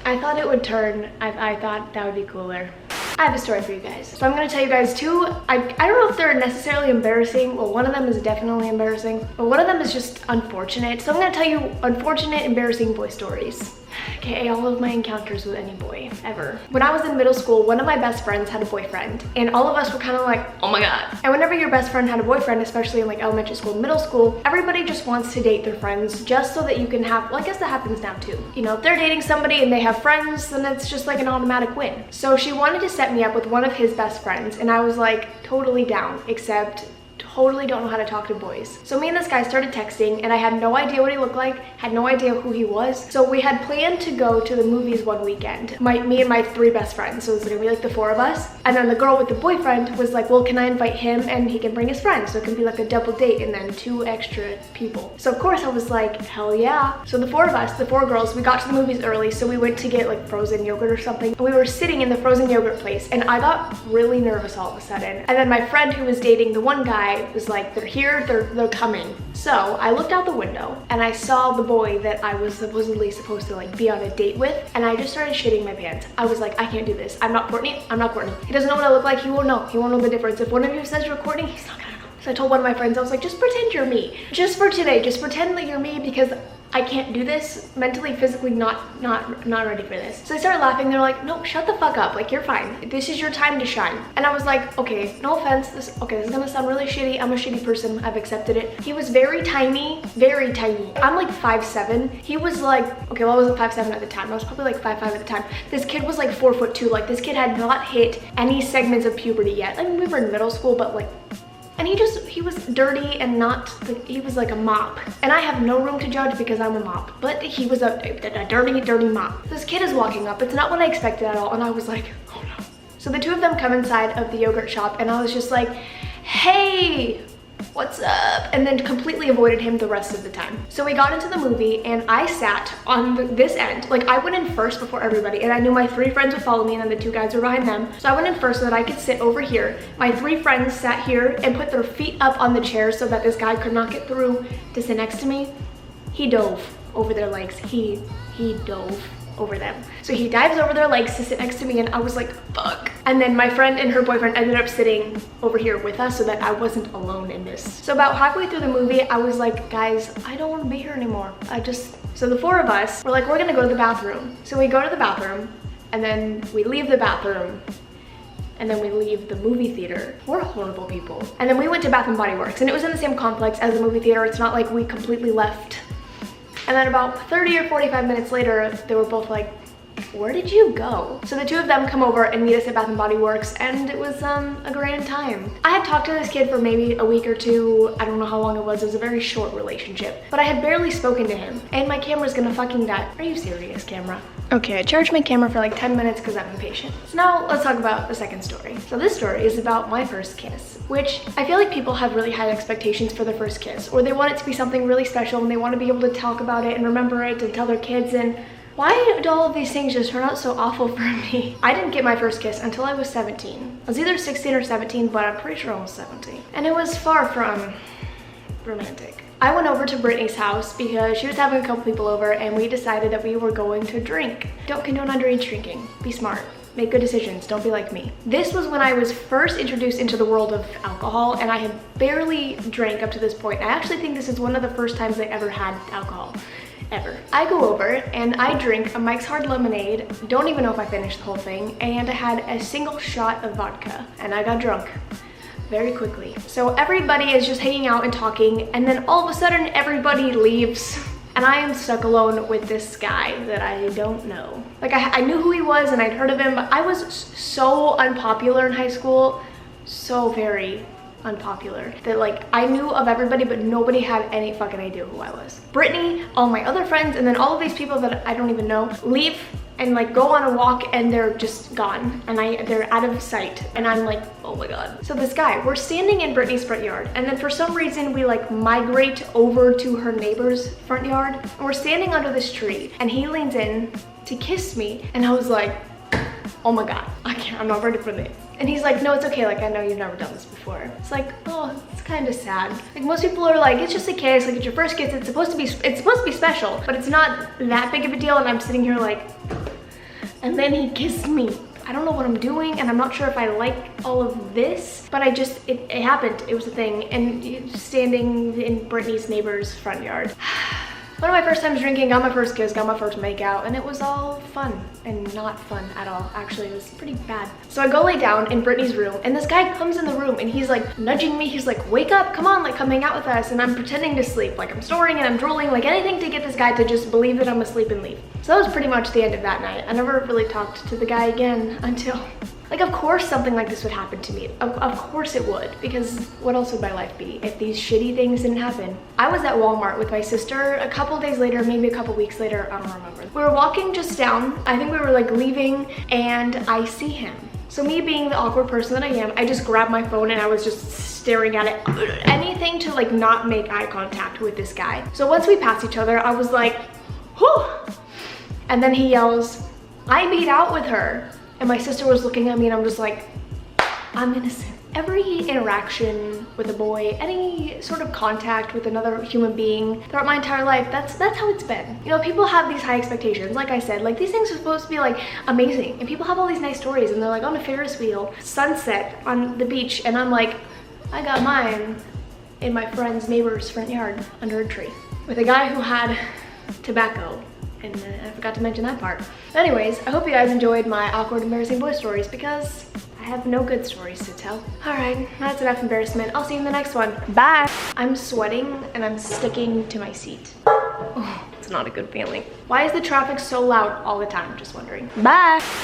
I thought it would turn. I thought that would be cooler. I have a story for you guys. So I'm gonna tell you guys two, I don't know if they're necessarily embarrassing. Well, one of them is definitely embarrassing, but one of them is just unfortunate. So I'm gonna tell you unfortunate, embarrassing boy stories. Okay, all of my encounters with any boy ever. When I was in middle school, one of my best friends had a boyfriend, and all of us were kind of like, oh my god. And whenever your best friend had a boyfriend, especially in like elementary school, middle school, everybody just wants to date their friends just so that you can have, well, I guess that happens now too. You know, if they're dating somebody and they have friends, then it's just like an automatic win. So she wanted to set me up with one of his best friends, and I was like totally down, except totally don't know how to talk to boys. So me and this guy started texting, and I had no idea what he looked like, had no idea who he was. So we had planned to go to the movies one weekend, me and my three best friends. So it was gonna be like the four of us. And then the girl with the boyfriend was like, well, can I invite him and he can bring his friends? So it can be like a double date and then 2 extra people. So of course I was like, hell yeah. So the four of us, the 4 girls, we got to the movies early. So we went to get like frozen yogurt or something. We were sitting in the frozen yogurt place, and I got really nervous all of a sudden. And then my friend who was dating the one guy was like, they're here, they're coming. So I looked out the window and I saw the boy that I was supposedly supposed to like be on a date with, and I just started shitting my pants. I was like, I can't do this. I'm not Courtney. I'm not Courtney. He doesn't know what I look like. He won't know. He won't know the difference. If one of you says you're Courtney, he's not gonna know. So I told one of my friends, I was like, just pretend you're me. Just for today, just pretend that you're me, because I can't do this mentally, physically, not ready for this. So they started laughing. They're like, no, shut the fuck up. Like, you're fine. This is your time to shine. And I was like, okay, no offense. This is gonna sound really shitty. I'm a shitty person. I've accepted it. He was very tiny, very tiny. I'm like 5'7". He was like, okay, well, I wasn't 5'7" at the time. I was probably like 5'5" at the time. This kid was like 4'2". Like, this kid had not hit any segments of puberty yet. I mean, we were in middle school, but like, and he was dirty and not, he was like a mop. And I have no room to judge because I'm a mop, but he was a dirty mop. This kid is walking up. It's not what I expected at all. And I was like, oh no. So the two of them come inside of the yogurt shop, and I was just like, hey, what's up? And then completely avoided him the rest of the time. So we got into the movie, and I sat on this end. Like, I went in first before everybody, and I knew my 3 friends would follow me, and then the 2 guys were behind them. So I went in first so that I could sit over here. My 3 friends sat here and put their feet up on the chairs so that this guy could not get through to sit next to me. He dove over their legs. He dove over them. So he dives over their legs to sit next to me, and I was like, fuck. And then my friend and her boyfriend ended up sitting over here with us so that I wasn't alone in this. So about halfway through the movie, I was like, guys, I don't want to be here anymore. So the 4 of us were like, we're gonna go to the bathroom. So we go to the bathroom, and then we leave the bathroom, and then we leave the movie theater. We're horrible people. And then we went to Bath & Body Works, and it was in the same complex as the movie theater. It's not like we completely left. And then about 30 or 45 minutes later, they were both like, where did you go? So the 2 of them come over and meet us at Bath & Body Works, and it was a grand time. I had talked to this kid for maybe a week or 2. I don't know how long it was. It was a very short relationship. But I had barely spoken to him, and my camera's gonna fucking die. Are you serious, camera? Okay, I charged my camera for like 10 minutes because I'm impatient. So now let's talk about the second story. So this story is about my first kiss, which I feel like people have really high expectations for their first kiss, or they want it to be something really special, and they want to be able to talk about it and remember it and tell their kids. And why do all of these things just turn out so awful for me? I didn't get my first kiss until I was 17. I was either 16 or 17, but I'm pretty sure I was 17. And it was far from romantic. I went over to Brittany's house because she was having a couple people over, and we decided that we were going to drink. Don't condone underage drinking. Be smart. Make good decisions. Don't be like me. This was when I was first introduced into the world of alcohol, and I had barely drank up to this point. I actually think this is one of the first times I ever had alcohol. Ever. I go over and I drink a Mike's Hard Lemonade. Don't even know if I finished the whole thing. And I had a single shot of vodka, and I got drunk very quickly. So everybody is just hanging out and talking, and then all of a sudden everybody leaves, and I am stuck alone with this guy that I don't know. Like, I knew who he was and I'd heard of him, but I was so unpopular in high school, so very unpopular, that like I knew of everybody, but nobody had any fucking idea who I was. Brittany, all my other friends, and then all of these people that I don't even know leave and like go on a walk, and they're just gone, and they're out of sight, and I'm like, oh my god. So this guy, we're standing in Brittany's front yard, and then for some reason we like migrate over to her neighbor's front yard, and we're standing under this tree, and he leans in to kiss me, and I was like, oh my god, I'm not ready for this. And he's like, no, it's okay, like I know you've never done this before. It's like, oh, it's kind of sad. Like most people are like, it's just a kiss, like it's your first kiss, it's supposed to be special, but it's not that big of a deal. And I'm sitting here like, and then he kissed me. I don't know what I'm doing, and I'm not sure if I like all of this, but it happened. It was a thing, and standing in Brittany's neighbor's front yard. One of my first times drinking, got my first kiss, got my first makeout, and it was all fun and not fun at all. Actually, it was pretty bad. So I go lay down in Brittany's room, and this guy comes in the room, and he's like nudging me. He's like, wake up, come on, like come hang out with us. And I'm pretending to sleep, like I'm snoring and I'm drooling, like anything to get this guy to just believe that I'm asleep and leave. So that was pretty much the end of that night. I never really talked to the guy again until, like, of course something like this would happen to me. Of course it would, because what else would my life be if these shitty things didn't happen? I was at Walmart with my sister a couple days later, maybe a couple weeks later, I don't remember. We were walking just down, I think we were like leaving, and I see him. So me being the awkward person that I am, I just grabbed my phone and I was just staring at it. Anything to like not make eye contact with this guy. So once we passed each other, I was like, whew. And then he yells, I made out with her. And my sister was looking at me and I'm just like, I'm innocent. Every interaction with a boy, any sort of contact with another human being throughout my entire life, that's how it's been. You know, people have these high expectations. Like I said, like these things are supposed to be like amazing. And people have all these nice stories and they're like on a Ferris wheel, sunset on the beach. And I'm like, I got mine in my friend's neighbor's front yard under a tree with a guy who had tobacco. And I forgot to mention that part. But anyways, I hope you guys enjoyed my awkward, embarrassing boy stories because I have no good stories to tell. All right, that's enough embarrassment. I'll see you in the next one. Bye. I'm sweating and I'm sticking to my seat. Oh, it's not a good feeling. Why is the traffic so loud all the time? Just wondering. Bye.